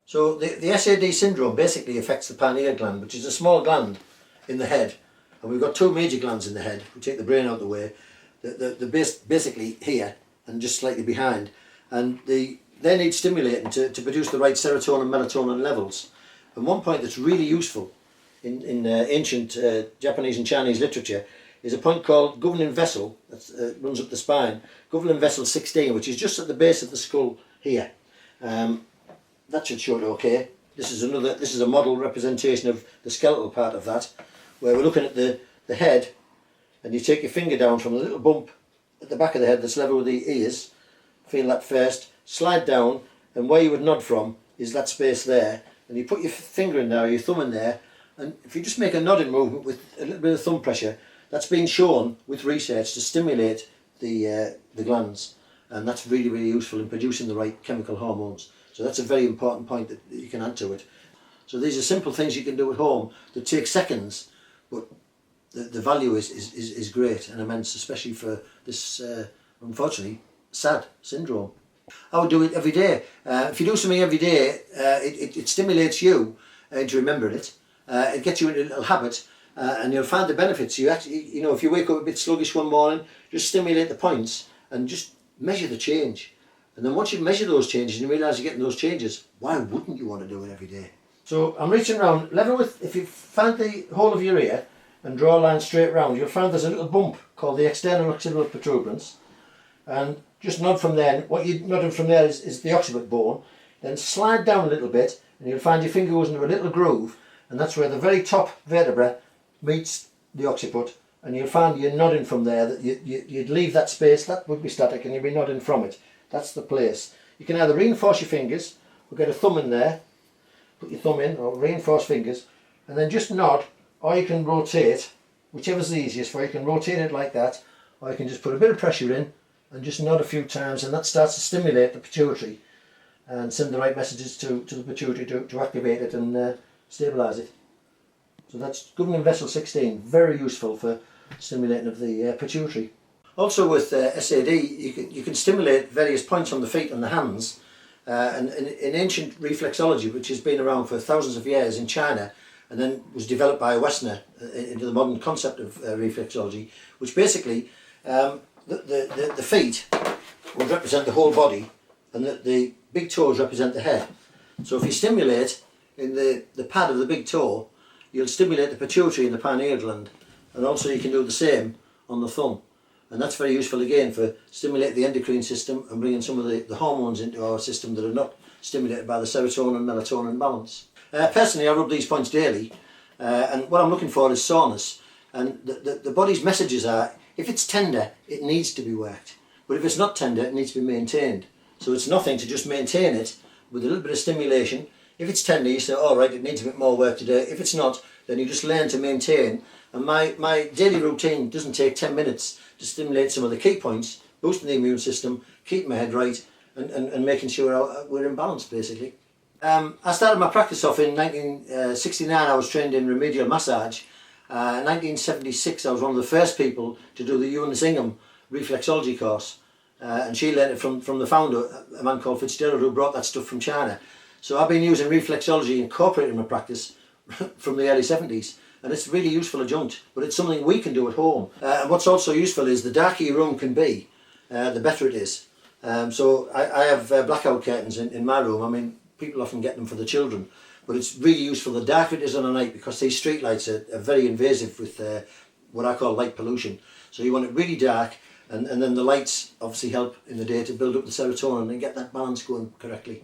So the SAD syndrome basically affects the pineal gland, which is a small gland in the head. And we've got two major glands in the head. We take the brain out of the way. The base basically here and just slightly behind. And they need stimulating to produce the right serotonin and melatonin levels. And one point that's really useful in ancient Japanese and Chinese literature is a point called governing vessel that runs up the spine. Governing vessel 16, which is just at the base of the skull here. That should show it okay. This is a model representation of the skeletal part of that, where we're looking at the head, and you take your finger down from a little bump at the back of the head that's level with the ears. Feel that first, slide down, and where you would nod from is that space there, and you put your finger in there, your thumb in there, and if you just make a nodding movement with a little bit of thumb pressure, that's been shown with research to stimulate the glands, and that's really, really useful in producing the right chemical hormones. So that's a very important point that you can add to it. So these are simple things you can do at home that take seconds, but the value is great and immense, especially for this, unfortunately, sad syndrome. I would do it every day. If you do something every day, it stimulates you into remembering it. It gets you into a little habit, and you'll find the benefits. You actually, if you wake up a bit sluggish one morning, just stimulate the points and just measure the change. And then once you measure those changes and you realise you're getting those changes, why wouldn't you want to do it every day? So I'm reaching around, level with, if you find the whole of your ear and draw a line straight round, you'll find there's a little bump called the external occipital protuberance. And just nod from there. What you're nodding from there is the occiput bone. Then slide down a little bit and you'll find your finger goes into a little groove, and that's where the very top vertebra meets the occiput, and you'll find you're nodding from there, that you'd leave that space, that would be static, and you'd be nodding from it. That's the place. You can either reinforce your fingers, or get a thumb in there, put your thumb in, or reinforce fingers, and then just nod, or you can rotate, whichever's the easiest for you. You can rotate it like that, or you can just put a bit of pressure in, and just nod a few times, and that starts to stimulate the pituitary, and send the right messages to the pituitary to activate it and stabilise it. So that's governing vessel 16, very useful for stimulating of the pituitary. Also with SAD, you can stimulate various points on the feet and the hands. And in ancient reflexology, which has been around for thousands of years in China, and then was developed by a Westerner into the modern concept of reflexology, which basically the feet would represent the whole body, and the big toes represent the head. So if you stimulate in the pad of the big toe, you'll stimulate the pituitary and the pineal gland, and also you can do the same on the thumb. And that's very useful again for stimulating the endocrine system and bringing some of the hormones into our system that are not stimulated by the serotonin and melatonin balance. Personally, I rub these points daily, and what I'm looking for is soreness. And the body's messages are, if it's tender, it needs to be worked. But if it's not tender, it needs to be maintained. So it's nothing to just maintain it with a little bit of stimulation. If it's tender, you say, all right, it needs a bit more work today. If it's not, then you just learn to maintain. And my daily routine doesn't take 10 minutes to stimulate some of the key points, boosting the immune system, keeping my head right, and making sure we're in balance, basically. I started my practice off in 1969. I was trained in remedial massage. In 1976, I was one of the first people to do the Ewan Zingham reflexology course. And she learned it from the founder, a man called Fitzgerald, who brought that stuff from China. So I've been using reflexology incorporated in my practice from the early 70s. And it's really useful adjunct, but it's something we can do at home. And what's also useful is the darker your room can be, the better it is. So I have blackout curtains in my room. I mean, people often get them for the children, but it's really useful the darker it is on a night, because these street lights are very invasive with what I call light pollution. So you want it really dark, and then the lights obviously help in the day to build up the serotonin and get that balance going correctly.